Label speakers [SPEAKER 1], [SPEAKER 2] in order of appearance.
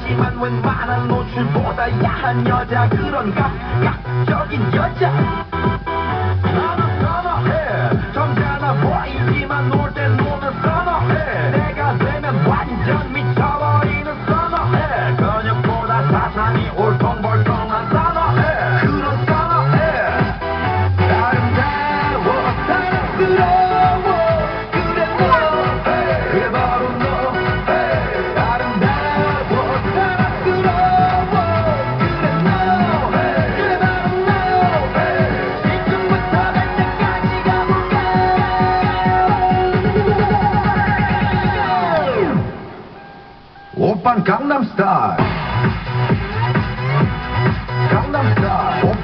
[SPEAKER 1] 하지만 웬만한 노출보다 야한 여자 그런 감각적인 여자 나는 선어해 점잖아 보이지만 놀 땐 노는 선어해 내가 되면 완전 미쳐버리는 선어해 근육보다 사상이 울퉁불퉁한 선어해 그런 선어해 아름다워 사랑스러워 그래 너 그래 바로 너 아름다워 사랑스러워 그래 너 그래 바로 너 지금부터 갈 때까지 가볼까 오빤 강남스타일 강남스타일